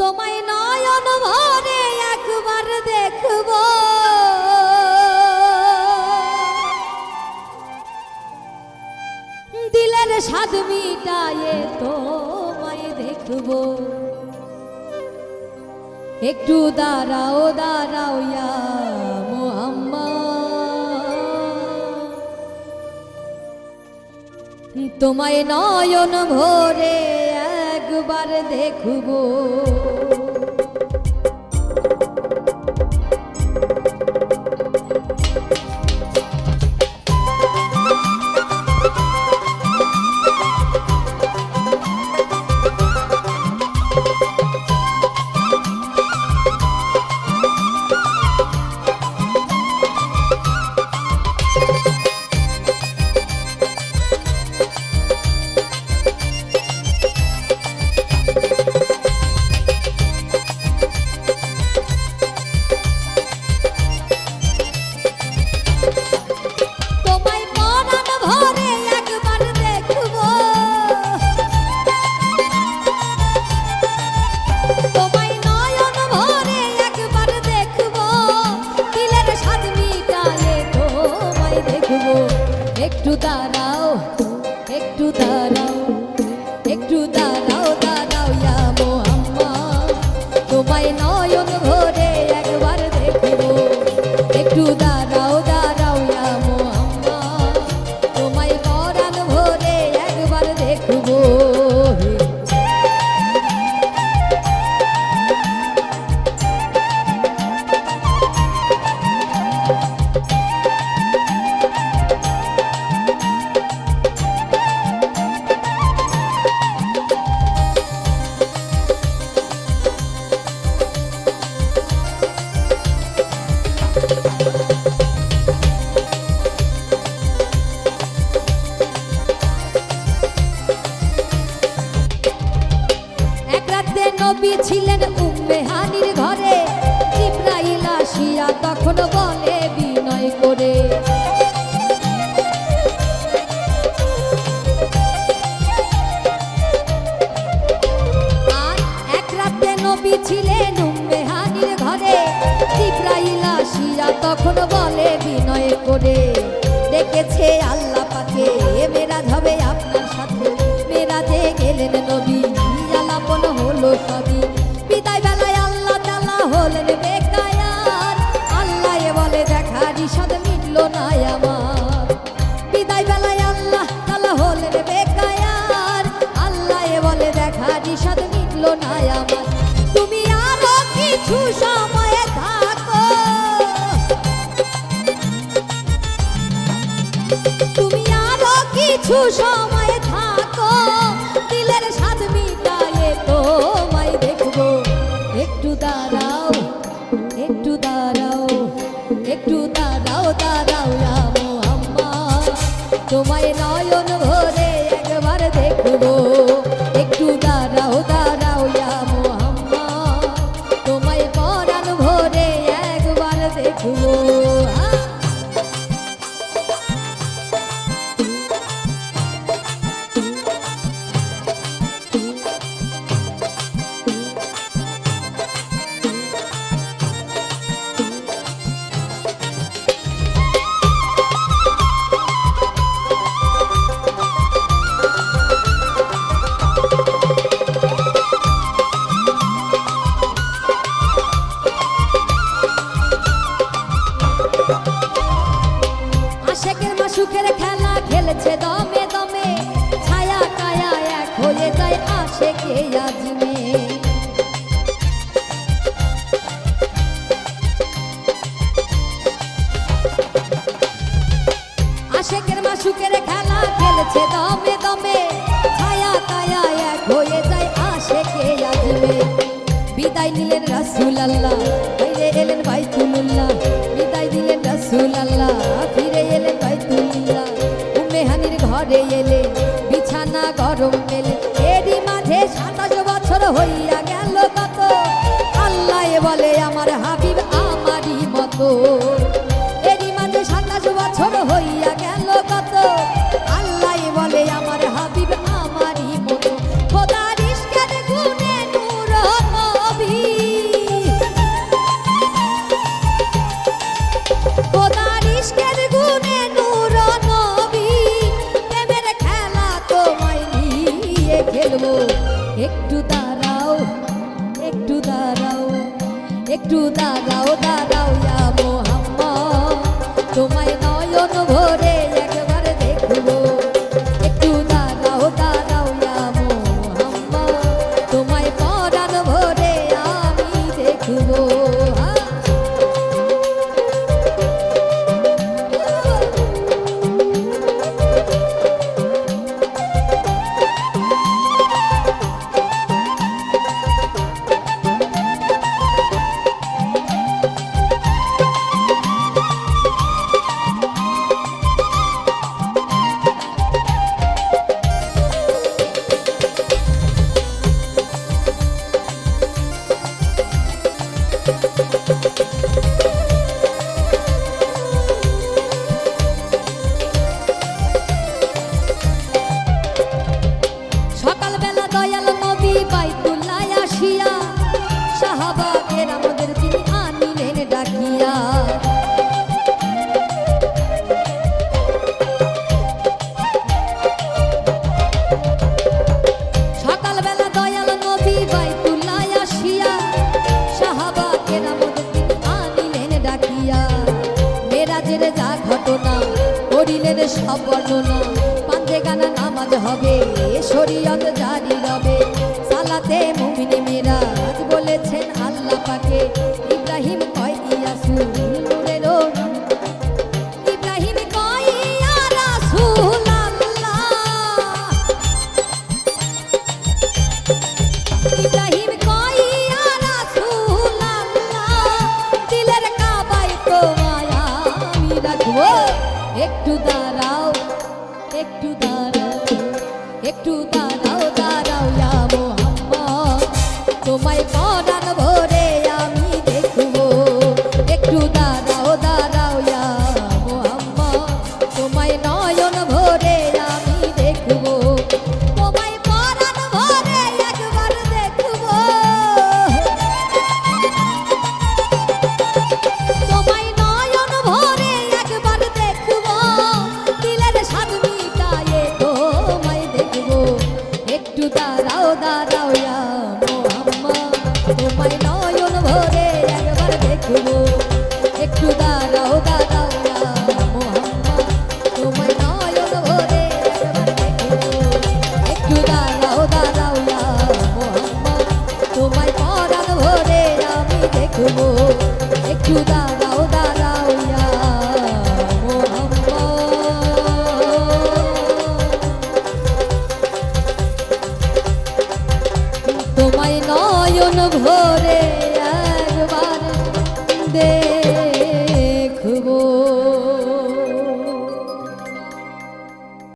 তোমায় নয়ন ভরে একবার দেখব, দিলের স্বাদ মিটায়ে তোমায় দেখব। একটু দাঁড়াও দাঁড়াও ইয়া মুহাম্মদ, তোমায় নয়ন ভরে একবার দেখব। একটু দাঁড়াও একটু দাঁড়াও একটু দাঁড়াও দাঁড়াও ইয়া মুহাম্মদ, তোমায় নয়ন ভরে একবার দেখব। একটু দাঁড়াও দাঁড়াও ইয়া মুহাম্মদ, তোমায় পরাণ ভরে একবার দেখব। নবী ছিলেন উম্মে হানির ঘরে, জিবরাইল আসিয়া তখন বলে বিনয় করে, আর এক রাতে নবী ছিলেন উম্মে হানির ঘরে, জিবরাইল আসিয়া তখন বলে বিনয় করে, ডেকেছে আল্লাহ পাকে মেরাজ হবে আপনার সাথে। মেরাজে গেলেন নবী, আলাপন হলো সবই, বিদায় বেলায় আল্লাহ তাআলা হলেন বেকায়ার। আল্লাহ বলে দেখার ইশাদ মিটল না আমার, বিদায় বেলায় আল্লাহ তাআলা হলেন বেকায়ার। আল্লাহ বলে দেখার ইশাদ মিটল না আমার, তুমি আরো কিছু সময় থাকো, তুমি আরো কিছু সময় থাকো, দিলের স্বাদ মিটায়ে তোমায় দেখব। একটু দাঁড়াও একটু দাঁড়াও একটু দাঁড়াও দাঁড়াও ইয়া মুহাম্মদ, তোমায় নয়ন ভরে একবার দেখব। একটু দাঁড়াও দাঁড়াও ইয়া মুহাম্মদ, তোমায় পরাণ ভরে একবার দেখব। আশেকের মাসুকের খেলা খেলেছে দমে দমে, ছায়া কায়া এক হয়ে যায় আশেকে আজমে। আশেকের মাসুকের খেলা খেলেছে দমে দমে, ছায়া কায়া এক হয়ে যায় আশেকে আজমে। বিদায় নিলেন রাসূলুল্লাহ, ফিরে এলেন বাইতুল্লাহ, বিদায় দিলেন রাসূলুল্লাহ, ফিরে এলেন বাইতুল্লাহ। উম্মে হানির ঘরে এলে বিছানা গরম পেলে, এরই মাঝে 27 বছর হইয়া গেল কত। আল্লাহ বলে আমার হাবিব আমারই মতো, এরই মাঝে 27 বছর হইয়া গেল কত। আল্লাহ বলে আমার হাবিব আমারই মতো, খোদার ইশকের গুণে নূর একটু দাঁড়াও, একটু দাঁড়াও, একটু দাঁড়াও, দাঁড়াও ইয়া মোহাম্মদ, তোমায় নয়ন ভরে একবার দেখবো। একটু দাঁড়াও, দাঁড়াও ইয়া মোহাম্মদ, তোমায় পরাণ ভরে আমি দেখবো। সকালবেলা দয়াল নবী বাইতুল্লাহ আসিয়া সাহাবাদের আমাদের তিনি আনিলেন ডাকিয়া। সকালবেলা দয়াল নবী বাইতুল্লাহ আসিয়া সাহাবাদের আমাদের তিনি আনিলেন ডাকিয়া। মেরাজের যা ঘটনা করিলেন সব বর্ণনা, পাঞ্জে গানা নামাজ হবে, শরীয়ত জারি রবে, সালাতে মুমিনে মেরাজ বলেছেন আল্লাহ পাকে। ইব্রাহিম কয় ইয়াসুল নূরের ইব্রাহিম কয় ইয়া রাসূল আল্লাহ, ইব্রাহিম কয় ইয়া রাসূল আল্লাহ, দিলের কাবায় তোমায় আমি রাখবো। একটু দাঁড়াও, একটু দাঁড়াও, একটু দাঁড়াও, দাঁড়াও ইয়া মোহাম্মদ, তোমায় পরাণ ভরে আমি দেখবো। একটু দাঁড়াও, দাঁড়াও ইয়া মোহাম্মদ, তোমায় নয়ন ভরে আমি দেখবো। তোমায় পরাণ ভরে একবার দেখবো, তোমায় নয়ন ভরে একবার দেখবো, দিলের স্বাদ মিটায়ে তোমায় দেখবো। একটু দাঁড়াও, দাঁড়াও ইয়া মোহাম্মদ, তোমায় নয়ন ভরে একবার দেখবো। একটু দাঁড়াও, দাঁড়াও ইয়া মোহাম্মদ, তোমায় নয়ন ভরে একবার দেখবো। একটু দাঁড়াও, দাঁড়াও ইয়া মোহাম্মদ, তোমায় পরাণ ভরে আমি দেখবো। একটু দাঁড়াও, দাঁড়াও ইয়া মোহাম্মদ, তোমায় নয়ন ভরে